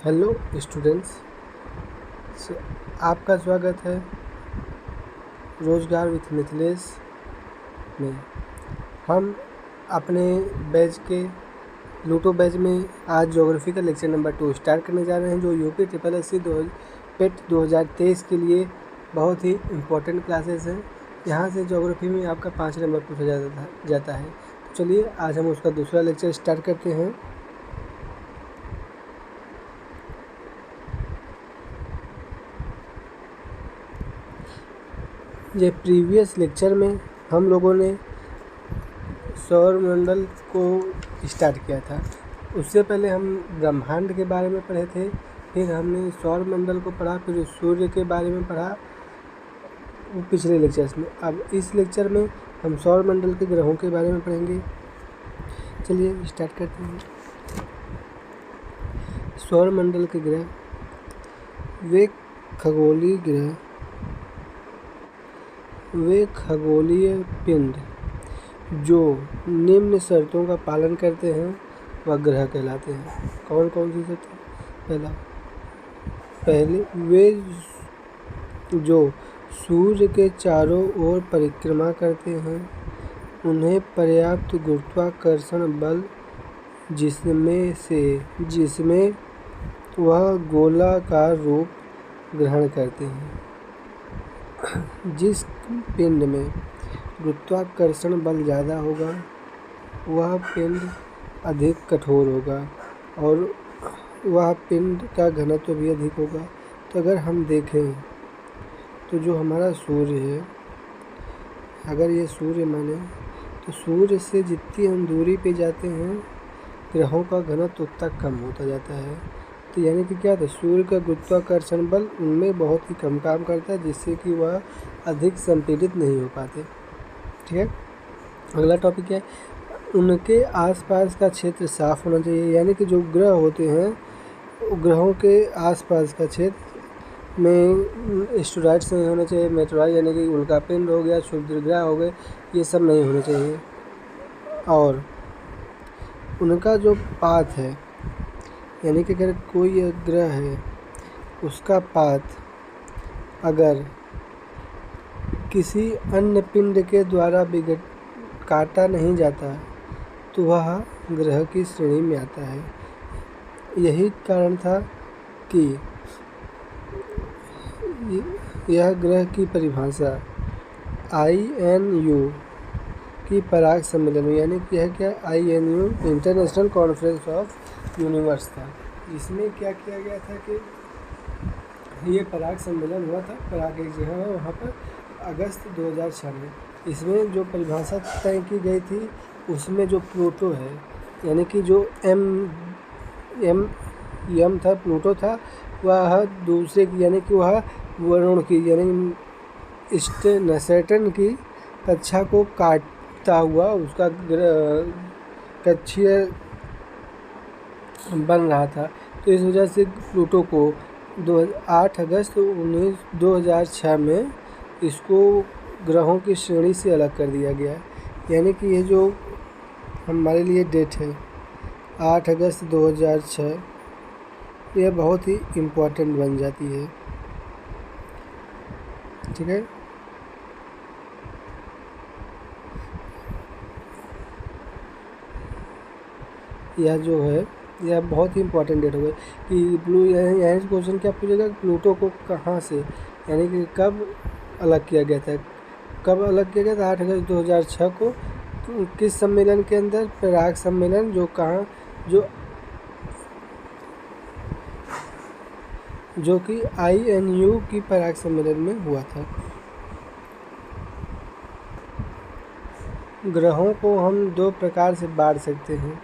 Hello students, आपका स्वागत है रोजगार विथ मिथिलेश में। हम अपने बैच के लूटो बैच में आज ज्योग्राफी का लेक्चर नंबर 2 स्टार्ट करने जा रहे हैं, जो यूपी SSC पेट 2023 के लिए बहुत ही इम्पोर्टेंट क्लासेस हैं। यहाँ से ज्योग्राफी में आपका 5 नंबर पूछा जाता है। तो चलिए आज हम उसका दूसरा लेक्चर स्टार्ट करते हैं। ये प्रीवियस लेक्चर में हम लोगों ने सौरमंडल को स्टार्ट किया था। उससे पहले हम ब्रह्मांड के बारे में पढ़े थे, फिर हमने सौरमंडल को पढ़ा, फिर सूर्य के बारे में पढ़ा पिछले लेक्चर्स में। अब इस लेक्चर में हम सौरमंडल के ग्रहों के बारे में पढ़ेंगे। चलिए स्टार्ट करते हैं। सौरमंडल के ग्रह वे खगोलीय पिंड जो निम्न शर्तों का पालन करते हैं वह ग्रह कहलाते हैं। कौन कौन सी शर्तें? पहले वे जो सूर्य के चारों ओर परिक्रमा करते हैं, उन्हें पर्याप्त गुरुत्वाकर्षण बल जिसमें वह गोलाकार रूप ग्रहण करते हैं। जिस पिंड में गुरुत्वाकर्षण बल ज़्यादा होगा वह पिंड अधिक कठोर होगा और वह पिंड का घनत्व भी अधिक होगा। तो अगर हम देखें तो जो हमारा सूर्य है, अगर ये सूर्य माने तो सूर्य से जितनी हम दूरी पे जाते हैं ग्रहों का घनत्व उतना कम होता जाता है। तो यानी कि क्या था, सूर्य का गुरुत्वाकर्षण बल उनमें बहुत ही कम काम करता है, जिससे कि वह अधिक संपीड़ित नहीं हो पाते। ठीक है, अगला टॉपिक है उनके आसपास का क्षेत्र साफ होना चाहिए। यानी कि जो ग्रह होते हैं ग्रहों के आसपास का क्षेत्र में एस्टेरॉइड्स नहीं होने चाहिए, मेटेरॉइड यानी कि उल्कापिंड हो गया, क्षुद्रग्रह हो गए, ये सब नहीं होने चाहिए। और उनका जो पाथ है, यानी कि अगर कोई ग्रह है उसका पाथ अगर किसी अन्य पिंड के द्वारा काटा नहीं जाता तो वह ग्रह की श्रेणी में आता है। यही कारण था कि यह ग्रह की परिभाषा INU की पराग सम्मेलन में, यानी कि यह क्या INU international conference of universe था। इसमें क्या किया गया था कि ये पराग सम्मेलन हुआ था, पराग एक जगह है वहाँ पर, अगस्त 2006 में। इसमें जो परिभाषा तय की गई थी उसमें जो प्लूटो है, यानी कि जो यम था, प्लूटो था, वह दूसरे की यानी कि वह वरुण की यानी सैटर्न की कक्षा को काटता हुआ उसका कक्षीय बन रहा था। तो इस वजह से प्लूटो को 8 अगस्त 2006 में इसको ग्रहों की श्रेणी से अलग कर दिया गया। यानी कि ये जो हमारे लिए डेट है 8 अगस्त 2006, यह बहुत ही इम्पोर्टेंट बन जाती है। ठीक है, यह जो है यह बहुत ही इम्पोर्टेंट डेट हो गई कि यहाँ से क्वेश्चन क्या पूछेगा, प्लूटो को कहाँ से यानी कि कब अलग किया गया था। कब अलग किया गया था? 8 अगस्त 2006 को। किस सम्मेलन के अंदर? पराग सम्मेलन, जो कि INU की पराग सम्मेलन में हुआ था। ग्रहों को हम 2 प्रकार से बांट सकते हैं।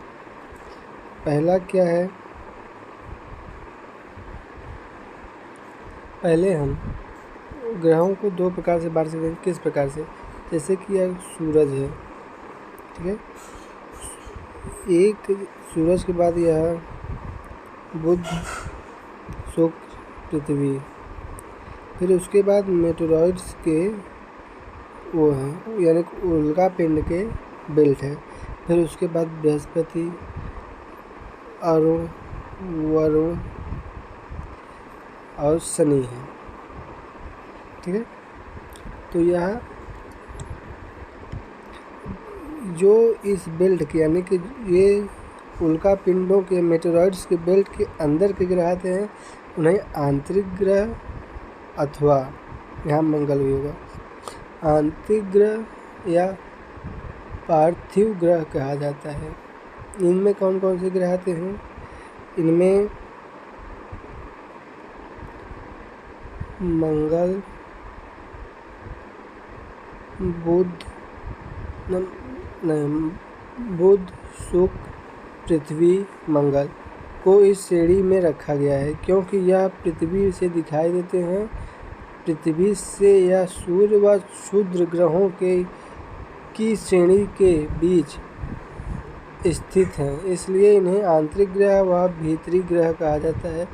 पहला क्या है, पहले हम ग्रहों को 2 प्रकार से बांट सकते हैं। किस प्रकार से? जैसे कि यह सूरज है, ठीक है, एक सूरज के बाद यह बुध, शुक्र, पृथ्वी, फिर उसके बाद मेटेरॉइड्स के वो हैं यानी उल्कापिंड के बेल्ट है, फिर उसके बाद बृहस्पति, अरुण, वरुण, और शनि है। ठीक है, तो यह जो इस बेल्ट के यानी कि ये उल्का पिंडों के मेटेरॉइड्स के बेल्ट के अंदर के ग्रह आते हैं, उन्हें आंतरिक ग्रह अथवा यहाँ मंगल भी होगा आंतरिक ग्रह या पार्थिव ग्रह कहा जाता है। इनमें कौन कौन से ग्रह आते हैं? इनमें मंगल, बुध, शुक्र, पृथ्वी, मंगल को इस श्रेणी में रखा गया है क्योंकि यह पृथ्वी से दिखाई देते हैं। पृथ्वी से या सूर्य व क्षुद्र ग्रहों की श्रेणी के बीच स्थित हैं, इसलिए इन्हें आंतरिक ग्रह व भीतरी ग्रह कहा जाता है।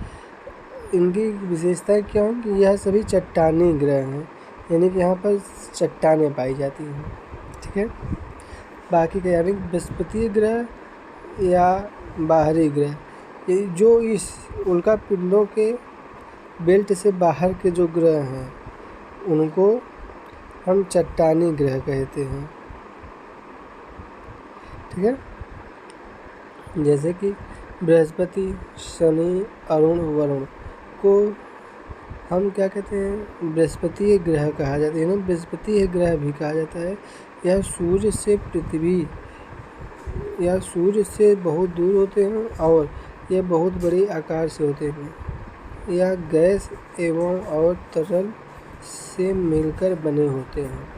इनकी विशेषता क्या है कि यह सभी चट्टानी ग्रह हैं, यानी कि यहाँ पर चट्टानें पाई जाती हैं। ठीक है, बाकी का यानी बृहस्पति ग्रह या बाहरी ग्रह, ये जो इस उल्का पिंडों के बेल्ट से बाहर के जो ग्रह हैं उनको हम चट्टानी ग्रह कहते हैं। ठीक है, जैसे कि बृहस्पति, शनि, अरुण, वरुण को हम क्या कहते हैं? बृहस्पति ग्रह कहा जाता है, बृहस्पति ग्रह भी कहा जाता है। यह सूर्य से पृथ्वी या सूर्य से बहुत दूर होते हैं और यह बहुत बड़े आकार से होते हैं। यह गैस एवं और तरल से मिलकर बने होते हैं।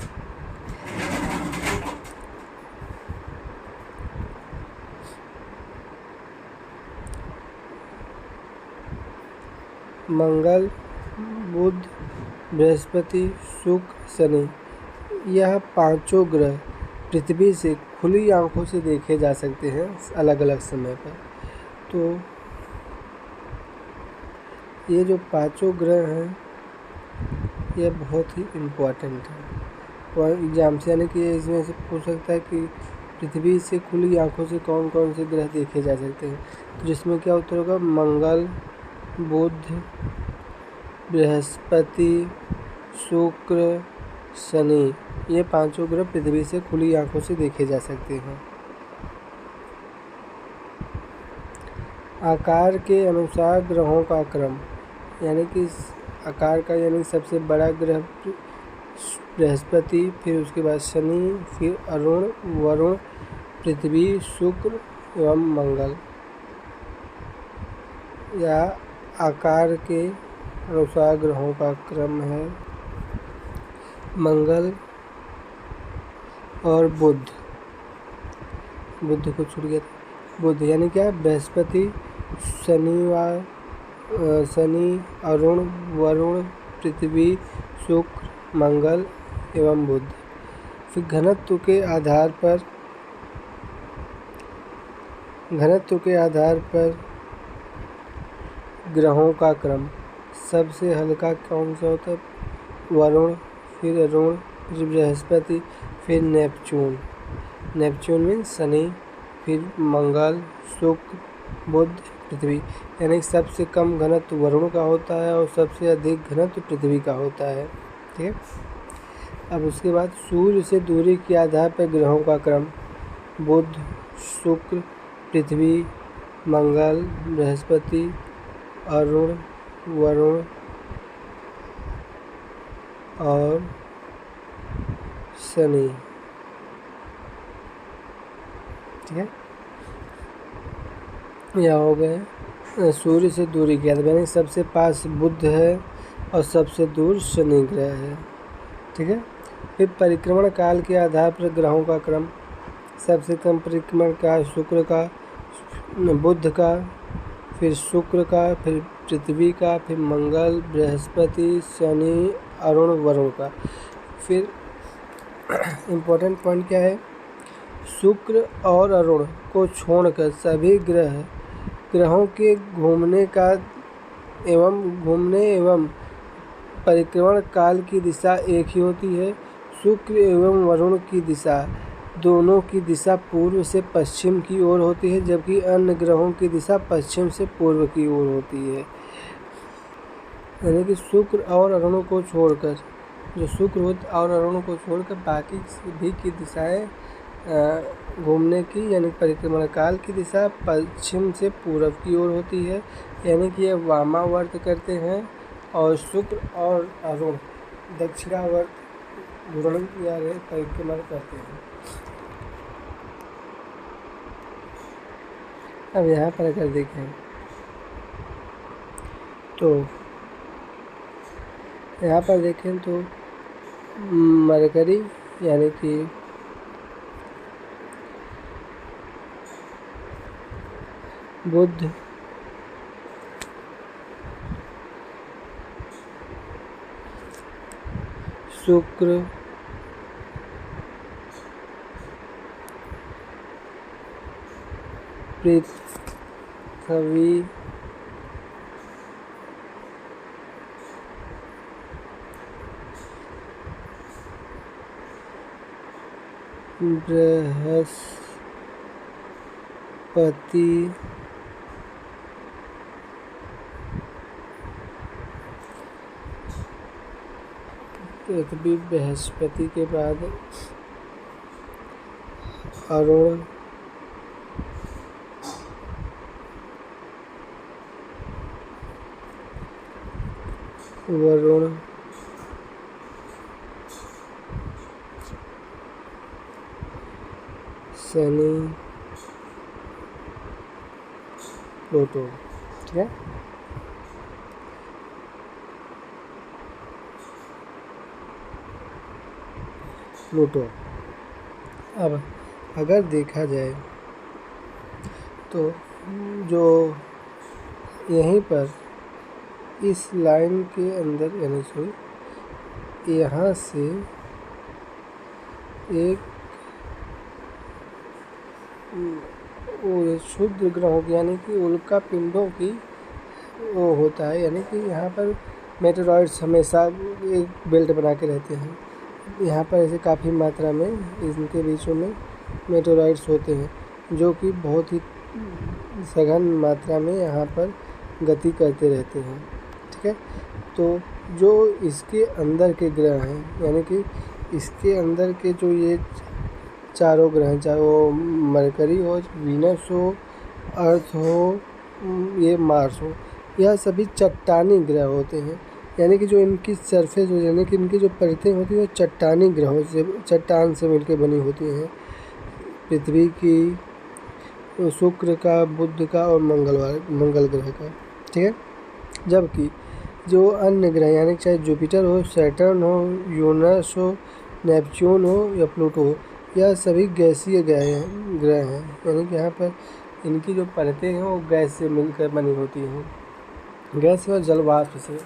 मंगल, बुध, बृहस्पति, शुक्र, शनि, यह पांचों ग्रह पृथ्वी से खुली आंखों से देखे जा सकते हैं अलग अलग समय पर। तो ये जो पांचों ग्रह हैं ये बहुत ही इम्पोर्टेंट है एग्जाम से, यानी कि इसमें से पूछ सकता है कि पृथ्वी से खुली आंखों से कौन कौन से ग्रह देखे जा सकते हैं। तो जिसमें क्या उत्तर होगा? मंगल, बुध, बृहस्पति, शुक्र, शनि, ये पांचों ग्रह पृथ्वी से खुली आंखों से देखे जा सकते हैं। आकार के अनुसार ग्रहों का क्रम, यानी कि आकार का यानी सबसे बड़ा ग्रह बृहस्पति, फिर उसके बाद शनि, फिर अरुण, वरुण, पृथ्वी, शुक्र एवं मंगल। या आकार के अनुसार ग्रहों का क्रम है मंगल और बुध को छूट गया था। बुध यानी क्या? बृहस्पति, शनि, अरुण, वरुण, पृथ्वी, शुक्र, मंगल एवं बुध। फिर घनत्व के आधार पर ग्रहों का क्रम, सबसे हल्का कौन सा होता है? वरुण, फिर अरुण, फिर बृहस्पति, फिर नेपच्यून में शनि, फिर मंगल, शुक्र, बुध, पृथ्वी। यानी सबसे कम घनत्व वरुण का होता है और सबसे अधिक घनत्व पृथ्वी का होता है। ठीक है, अब उसके बाद सूर्य से दूरी के आधार पर ग्रहों का क्रम, बुध, शुक्र, पृथ्वी, मंगल, बृहस्पति, अरुण, वरुण और शनि। ठीक है, यह हो गए सूर्य से दूरी के आधार, यानी सबसे पास बुध है और सबसे दूर शनि ग्रह है। ठीक है, फिर परिक्रमण काल के आधार पर ग्रहों का क्रम, सबसे कम परिक्रमण काल शुक्र का, बुध का, फिर शुक्र का, फिर पृथ्वी का, फिर मंगल, बृहस्पति, शनि, अरुण, वरुण का। फिर इम्पोर्टेंट पॉइंट क्या है? शुक्र और अरुण को छोड़कर सभी ग्रहों के घूमने एवं परिक्रमण काल की दिशा एक ही होती है। शुक्र एवं वरुण की दिशा, दोनों की दिशा पूर्व से पश्चिम की ओर होती है, जबकि अन्य ग्रहों की दिशा पश्चिम से पूर्व की ओर होती है। यानी कि शुक्र और अरुणों को छोड़कर, जो शुक्र और अरुणों को छोड़कर बाकी सभी की दिशाएं घूमने की यानी परिक्रमण काल की दिशा पश्चिम से पूर्व की ओर होती है, यानी कि ये वामावर्त करते हैं, और शुक्र और अरुण दक्षिणावर्त घूर्ण या परिक्रमण करते हैं। अब यहाँ पर अगर देखें तो यहाँ पर देखें तो मरकरी यानी कि बुध, शुक्र, पृथ्वी, बृहस्पति, पृथ्वी बृहस्पति के बाद अरुण, वरुण, शनि, प्लूटो। ठीक है, प्लूटो। अब अगर देखा जाए तो जो यहीं पर इस लाइन के अंदर यानी सॉरी यहाँ से एक क्षुद्र ग्रहों की यानी कि उल्का पिंडों की वो होता है, यानी कि यहाँ पर मेटेरॉइड्स हमेशा एक बेल्ट बना के रहते हैं। यहाँ पर ऐसे काफ़ी मात्रा में इनके बीचों में मेटेरॉइड्स होते हैं, जो कि बहुत ही सघन मात्रा में यहाँ पर गति करते रहते हैं। ठीक है, तो जो इसके अंदर के ग्रह हैं यानी कि इसके अंदर के जो ये चारों ग्रह, चाहे वो मरकरी हो, वीनस हो, अर्थ हो, ये मार्स हो, यह सभी चट्टानी ग्रह होते हैं। यानी कि जो इनकी सरफेस हो यानी कि इनकी जो परतें होती हैं वो चट्टानी ग्रहों से, चट्टान से मिलकर बनी होती हैं। पृथ्वी की, शुक्र का, बुध का और मंगल ग्रह का। ठीक है, जबकि जो अन्य ग्रह यानी कि चाहे जुपिटर हो, सैटर्न हो, यूरेनस हो, नेपच्यून हो या प्लूटो हो, यह सभी गैसीय ग्रह हैं। यानी कि यहाँ पर इनकी जो परतें हैं वो गैस से मिलकर बनी होती हैं, गैस और जल वाष्प से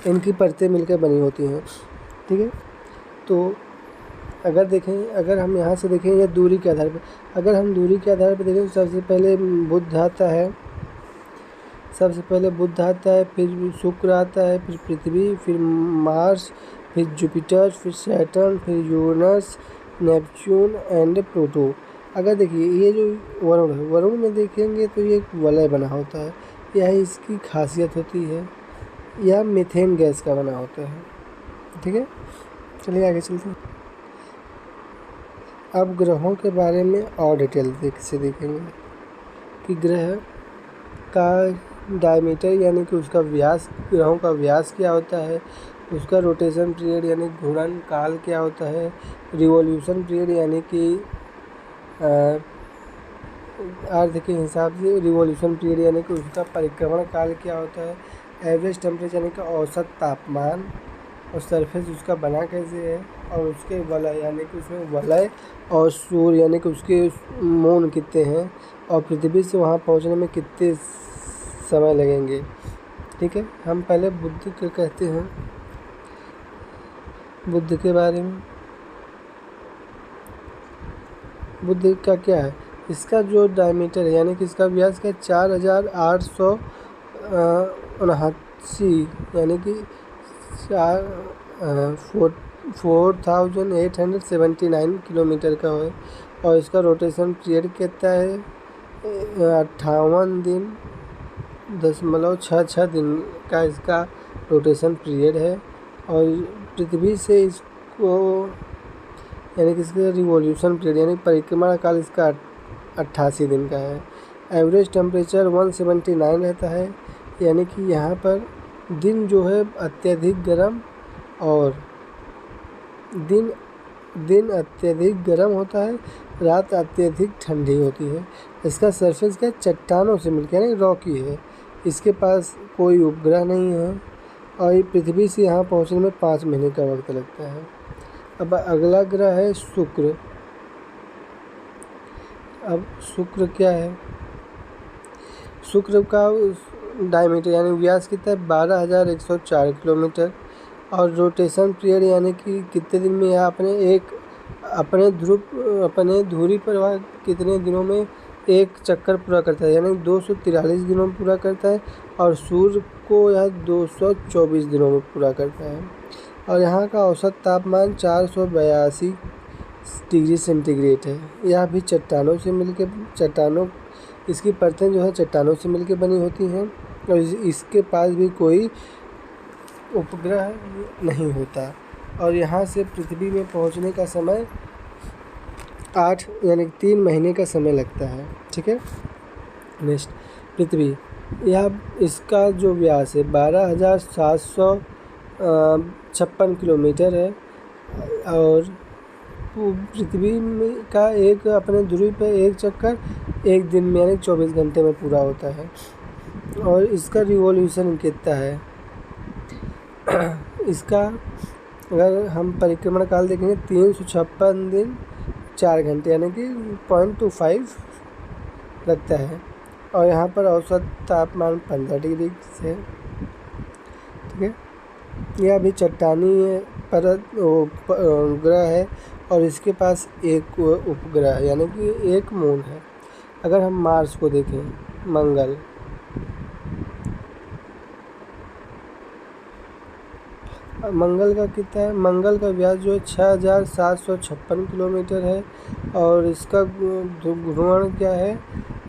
इनकी परतें मिलकर बनी होती हैं। ठीक है, तो अगर हम यहाँ से देखें या दूरी के आधार पर, अगर हम दूरी के आधार पर देखें तो सबसे पहले बुध आता है, फिर शुक्र आता है, फिर पृथ्वी, फिर मार्स, फिर जुपिटर, फिर सैटर्न, फिर यूरेनस, नेपच्यून एंड प्लूटो। अगर देखिए ये जो वरुण में देखेंगे तो ये एक वलय बना होता है, यह इसकी खासियत होती है, यह मीथेन गैस का बना होता है। ठीक है, चलिए आगे चलते हैं। अब ग्रहों के बारे में और डिटेल से देखेंगे कि ग्रह का डायमीटर यानी कि उसका व्यास, ग्रहों का व्यास क्या होता है, उसका रोटेशन पीरियड यानी घूर्णन काल क्या होता है, रिवॉल्यूशन पीरियड यानी कि अर्थ के हिसाब से रिवॉल्यूशन पीरियड यानी कि उसका परिक्रमण काल क्या होता है, एवरेज टेम्परेचर यानी कि औसत तापमान, और सरफेस उसका बना कैसे है, और उसके वलय यानी कि उसमें वलय, और सूर्य यानी कि उसके मून कितने हैं, और पृथ्वी से वहाँ पहुँचने में कितने समय लगेंगे। ठीक है, हम पहले बुध के कहते हैं, बुध के बारे में। बुध का क्या है, इसका जो डायमीटर है यानी कि इसका व्यास का 4879 यानी कि 4879 किलोमीटर का है, और इसका रोटेशन पीरियड कितना है 58 दिन 4.6 दिन का इसका रोटेशन पीरियड है। और पृथ्वी से इसको यानी कि इसका रिवॉल्यूशन पीरियड यानी परिक्रमा काल इसका 88 दिन का है। एवरेज टेम्परेचर 179 रहता है, यानी कि यहाँ पर दिन जो है अत्यधिक गर्म और दिन अत्यधिक गर्म होता है, रात अत्यधिक ठंडी होती है। इसका सरफेस क्या चट्टानों से मिलकर यानी रॉकी है। इसके पास कोई उपग्रह नहीं है और ये पृथ्वी से यहाँ पहुँचने में 5 महीने का वक्त लगता है। अब अगला ग्रह है शुक्र। अब शुक्र क्या है? शुक्र का डायमीटर यानी व्यास कितना है 12,104 किलोमीटर और रोटेशन पीरियड यानी कि कितने दिन में यह अपने धुरी परिवार कितने दिनों में एक चक्कर पूरा करता है, यानी 243 दिनों में पूरा करता है और सूर्य को यह 224 दिनों में पूरा करता है। और यहाँ का औसत तापमान 482 डिग्री सेंटीग्रेड है। यह भी इसकी परतें जो है चट्टानों से मिलकर बनी होती हैं और इसके पास भी कोई उपग्रह नहीं होता। और यहाँ से पृथ्वी में पहुँचने का समय 8 यानी 3 महीने का समय लगता है। ठीक है। नेक्स्ट पृथ्वी, यह इसका जो व्यास है 12,756 किलोमीटर है और पृथ्वी में का एक अपने ध्रुव पर एक चक्कर एक दिन में यानी 24 घंटे में पूरा होता है। और इसका रिवॉल्यूशन कितना है? इसका अगर हम परिक्रमा काल देखेंगे 356 दिन 4 घंटे यानी कि 0.25 लगता है। और यहाँ पर औसत तापमान 15 डिग्री से। ठीक है। यह भी चट्टानी परत ग्रह है और इसके पास एक उपग्रह यानी कि एक मून है। अगर हम मार्स को देखें, मंगल का कितना है? मंगल का व्यास जो है 6,756 किलोमीटर है और इसका घूर्णन क्या है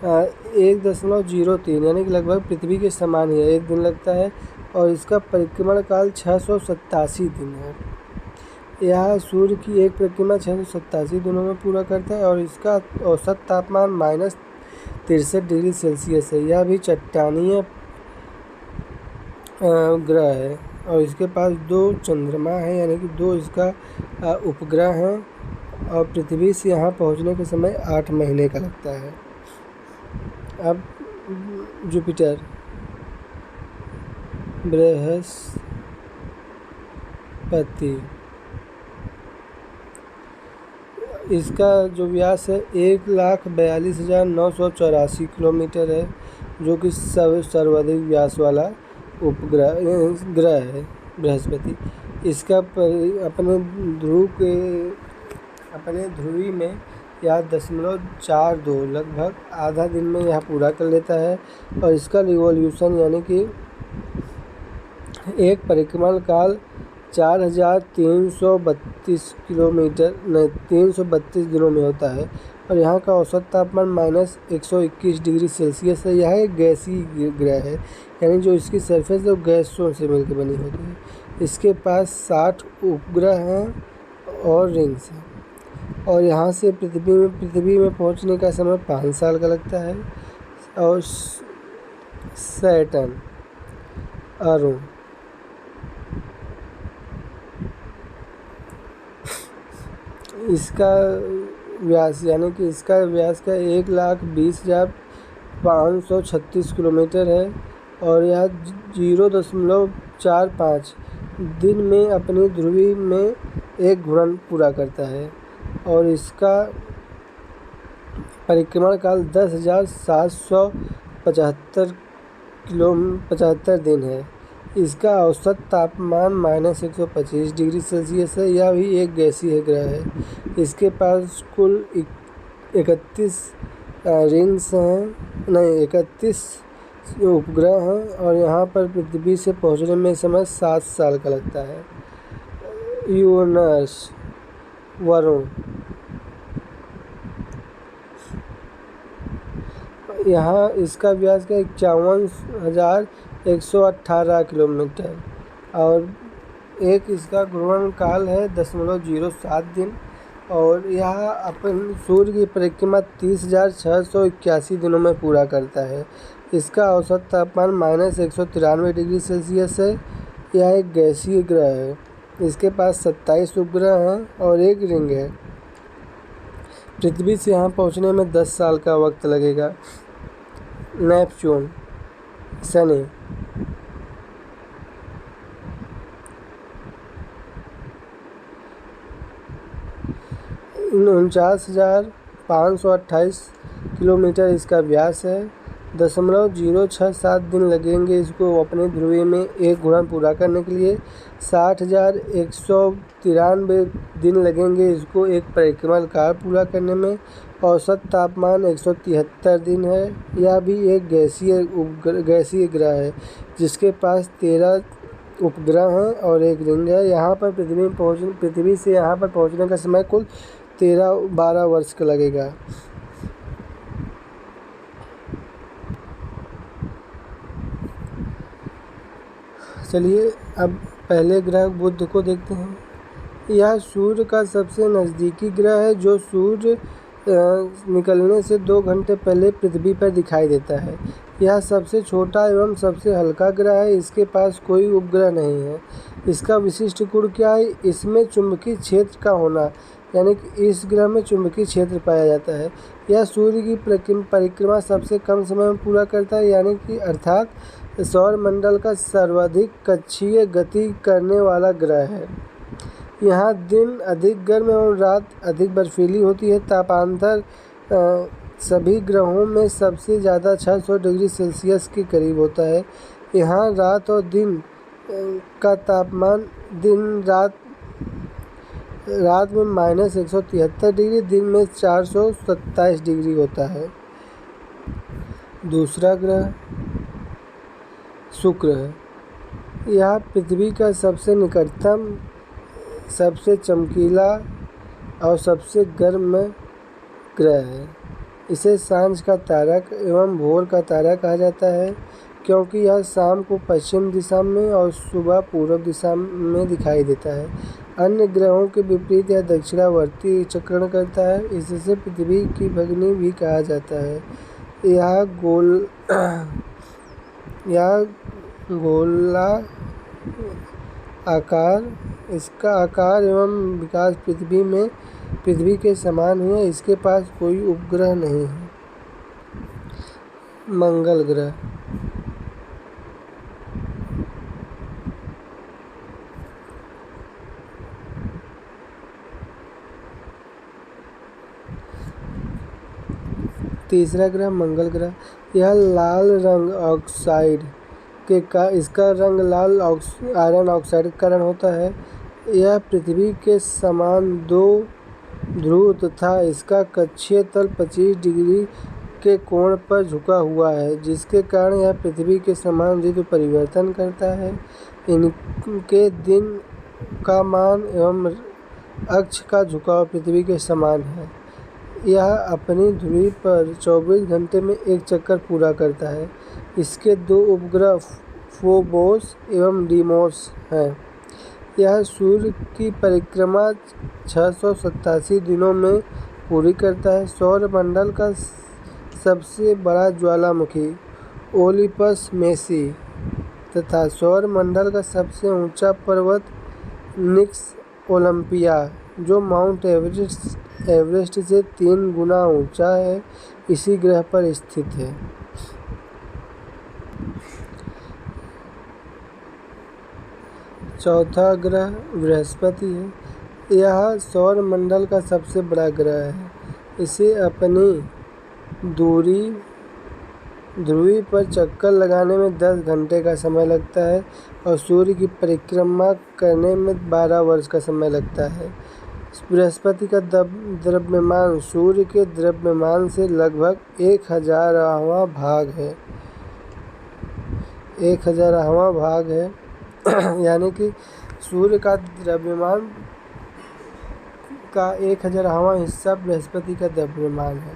1.03 यानी कि लगभग पृथ्वी के समान ही है, 1 दिन लगता है और इसका परिक्रमण काल 687 दिन है। यह सूर्य की एक परिक्रमा 687 दिनों में पूरा करता है और इसका औसत तापमान -63 डिग्री सेल्सियस है। यह भी चट्टानीय ग्रह है और इसके पास 2 चंद्रमा है यानी कि 2 इसका उपग्रह हैं और पृथ्वी से यहाँ पहुँचने के समय 8 महीने का लगता है। अब जुपिटर, बृहस्पति, इसका जो व्यास है 1,42,984 किलोमीटर है, जो कि सर्वाधिक व्यास वाला ग्रह है बृहस्पति। इसका अपने ध्रुवी में यह 0.42 लगभग आधा दिन में यह पूरा कर लेता है और इसका रिवॉल्यूशन यानी कि एक परिक्रमण काल 4,332 दिनों में होता है और यहाँ का औसत तापमान -121 डिग्री सेल्सियस है। यह एक गैसीय ग्रह है यानी जो इसकी सरफेस है वो गैसों से मिलकर बनी होती है। इसके पास 60 उपग्रह हैं और रिंग्स हैं और यहाँ से पृथ्वी में पहुँचने का समय 5 साल का लगता है। और सैटर्न, अरुण, इसका व्यास यानी कि इसका व्यास का 1,20,536 किलोमीटर है और यह 0.45 दिन में अपनी ध्रुवी में एक घूर्णन पूरा करता है और इसका परिक्रमण काल 10,775 दिन है। इसका औसत तापमान -125 डिग्री सेल्सियस है। यह भी एक गैसीय ग्रह है। इसके पास कुल 31 उपग्रह हैं और यहाँ पर पृथ्वी से पहुँचने में समय 7 साल का लगता है। यूरेनस, वरुण, यहाँ इसका व्यास का 51,118 किलोमीटर और एक इसका घूर्णन काल है 0.07 दिन और यह अपन सूर्य की परिक्रमा 30,681 दिनों में पूरा करता है। इसका औसत तापमान -193 डिग्री सेल्सियस है। यह एक गैसीय ग्रह है। इसके पास 27 उपग्रह हैं और एक रिंग है। पृथ्वी से यहाँ पहुँचने में 10 साल का वक्त लगेगा। नेपच्यून शनि 49,528 किलोमीटर इसका व्यास है। 0.067 दिन लगेंगे इसको अपने ध्रुवीय में एक घूर्णन पूरा करने के लिए। 60,193 दिन लगेंगे इसको एक परिक्रमा काल पूरा करने में। औसत तापमान 173 दिन है। यह भी एक गैसीय ग्रह है जिसके पास 13 उपग्रह हैं और एक रिंग है। यहाँ पर पृथ्वी से यहाँ पर पहुँचने का समय कुल 12 वर्ष का लगेगा। चलिए अब पहले ग्रह बुध को देखते हैं। यह सूर्य का सबसे नज़दीकी ग्रह है जो सूर्य निकलने से 2 घंटे पहले पृथ्वी पर दिखाई देता है। यह सबसे छोटा एवं सबसे हल्का ग्रह है। इसके पास कोई उपग्रह नहीं है। इसका विशिष्ट गुण क्या है? इसमें चुंबकीय क्षेत्र का होना, यानी कि इस ग्रह में चुंबकीय क्षेत्र पाया जाता है। यह सूर्य की परिक्रमा सबसे कम समय में पूरा करता है, यानी कि अर्थात सौरमंडल का सर्वाधिक कक्षीय गति करने वाला ग्रह है। यहाँ दिन अधिक गर्म और रात अधिक बर्फीली होती है। तापांतर सभी ग्रहों में सबसे ज़्यादा 600 डिग्री सेल्सियस के करीब होता है। यहाँ रात और दिन का तापमान रात में -173 डिग्री, दिन में 427 डिग्री होता है। दूसरा ग्रह शुक्र है। यह पृथ्वी का सबसे निकटतम, सबसे चमकीला और सबसे गर्म ग्रह है। इसे सांझ का तारा एवं भोर का तारा कहा जाता है क्योंकि यह शाम को पश्चिम दिशा में और सुबह पूर्व दिशा में दिखाई देता है। अन्य ग्रहों के विपरीत यह दक्षिणावर्ती चक्रण करता है। इसे पृथ्वी की भगिनी भी कहा जाता है। यह गोला आकार, इसका आकार एवं विकास पृथ्वी के समान है। इसके पास कोई उपग्रह नहीं है। मंगल ग्रह तीसरा ग्रह मंगल ग्रह। यह लाल रंग ऑक्साइड इसका रंग लाल आयरन ऑक्साइड के कारण होता है। यह पृथ्वी के समान 2 ध्रुव तथा इसका कक्षीय तल 25 डिग्री के कोण पर झुका हुआ है, जिसके कारण यह पृथ्वी के समान ऋतु परिवर्तन करता है। इनके दिन का मान एवं अक्ष का झुकाव पृथ्वी के समान है। यह अपनी धुरी पर 24 घंटे में एक चक्कर पूरा करता है। इसके 2 उपग्रह फोबोस एवं डीमोस हैं। यह सूर्य की परिक्रमा 687 दिनों में पूरी करता है। सौरमंडल का सबसे बड़ा ज्वालामुखी ओलिपस मेसी तथा सौरमंडल का सबसे ऊंचा पर्वत निक्स ओलंपिया, जो माउंट एवरेस्ट से 3 गुना ऊंचा है, इसी ग्रह पर स्थित है। चौथा ग्रह बृहस्पति है। यह सौरमंडल का सबसे बड़ा ग्रह है। इसे अपनी ध्रुवी पर चक्कर लगाने में 10 घंटे का समय लगता है और सूर्य की परिक्रमा करने में 12 वर्ष का समय लगता है। बृहस्पति का द्रव्यमान सूर्य के द्रव्यमान से लगभग 1000वां भाग है। 1000वां भाग है यानी कि सूर्य का द्रव्यमान का 1000वां हिस्सा बृहस्पति का द्रव्यमान है।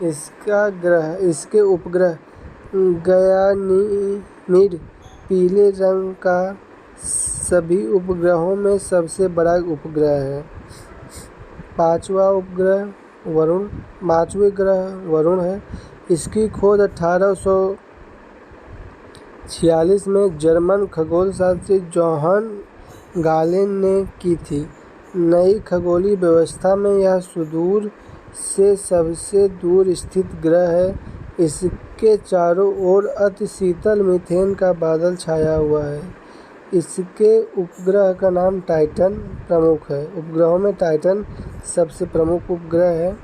इसके उपग्रह गयानीमिड पीले रंग का सभी उपग्रहों में सबसे बड़ा उपग्रह है। पांचवें ग्रह वरुण है। इसकी खोज 1846 में जर्मन खगोलशास्त्री जोहान गालेन ने की थी। नई खगोलीय व्यवस्था में यह सुदूर से सबसे दूर स्थित ग्रह है। इसके चारों ओर अति शीतल मीथेन का बादल छाया हुआ है। इसके उपग्रह का नाम टाइटन प्रमुख है। उपग्रहों में टाइटन सबसे प्रमुख उपग्रह है।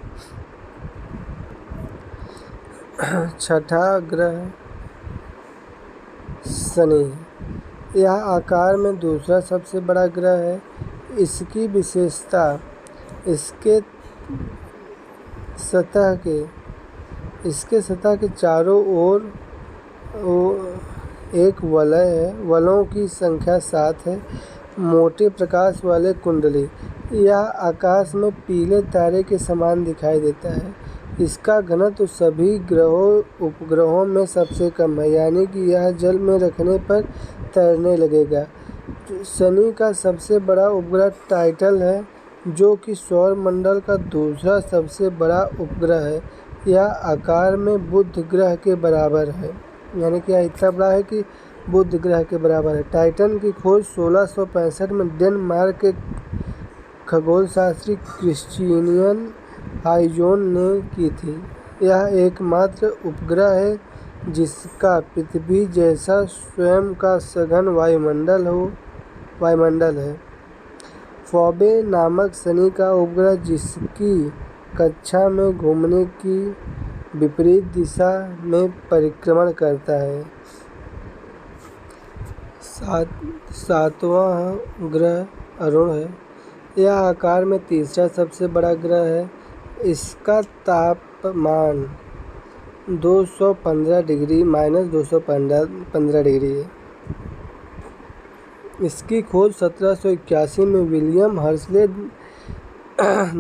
छठा ग्रह शनि है। यह आकार में दूसरा सबसे बड़ा ग्रह है। इसकी विशेषता इसके सतह के चारों ओर एक वलय है। वलयों की संख्या 7 है। मोटे प्रकाश वाले कुंडली। यह आकाश में पीले तारे के समान दिखाई देता है। इसका घनत्व सभी उपग्रहों में सबसे कम है, यानी कि यह जल में रखने पर तैरने लगेगा। शनि का सबसे बड़ा उपग्रह टाइटन है, जो कि सौर मंडल का दूसरा सबसे बड़ा उपग्रह है। यह आकार में बुध ग्रह के बराबर है, यानी कि यह इतना बड़ा है कि बुध ग्रह के बराबर है। टाइटन की खोज 1665 में डेनमार्क के खगोलशास्त्री क्रिश्चियन हाइजोन ने की थी। यह एकमात्र उपग्रह है जिसका पृथ्वी जैसा स्वयं का सघन वायुमंडल है। फोबे नामक शनि का उपग्रह, जिसकी कक्षा में घूमने की विपरीत दिशा में परिक्रमण करता है। सातवां ग्रह अरुण है। यह आकार में तीसरा सबसे बड़ा ग्रह है। इसका तापमान -215 डिग्री है। इसकी खोज 1781 में विलियम हर्शले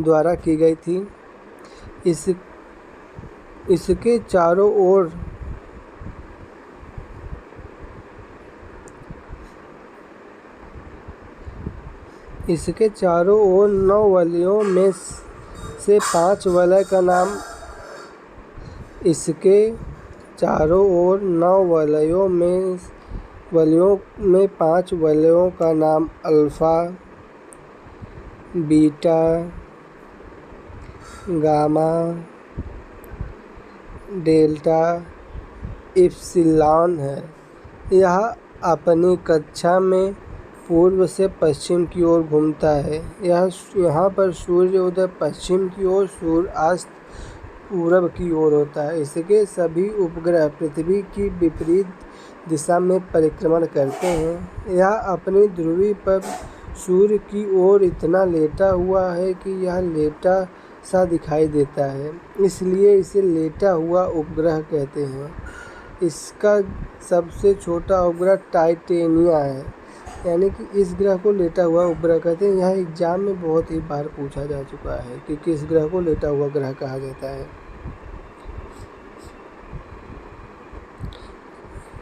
द्वारा की गई थी। इसके चारों ओर 9 वलयों में से 5 वलय का नाम इसके चारों ओर 9 वलयों में 5 वलयों का नाम alpha, beta, gamma, delta, epsilon है। यह अपनी कक्षा में पूर्व से पश्चिम की ओर घूमता है। यहाँ पर सूर्योदय पश्चिम की ओर, सूर्यास्त पूरब की ओर होता है। इसके सभी उपग्रह पृथ्वी की विपरीत दिशा में परिक्रमण करते हैं। यह अपनी ध्रुवी पर सूर्य की ओर इतना लेटा हुआ है कि यह लेटा सा दिखाई देता है, इसलिए इसे लेटा हुआ उपग्रह कहते हैं। इसका सबसे छोटा उपग्रह टाइटेनिया है, यानी कि इस ग्रह को लेटा हुआ उपग्रह कहते हैं। यह एग्जाम में बहुत ही बार पूछा जा चुका है कि किस ग्रह को लेटा हुआ ग्रह कहा जाता है।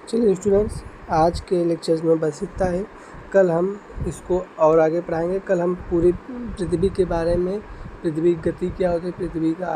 चलिए स्टूडेंट्स, आज के लेक्चर्स में बस इतना है। कल हम इसको और आगे पढ़ाएंगे। कल हम पूरी पृथ्वी के बारे में, पृथ्वी की गति क्या होती है, पृथ्वी का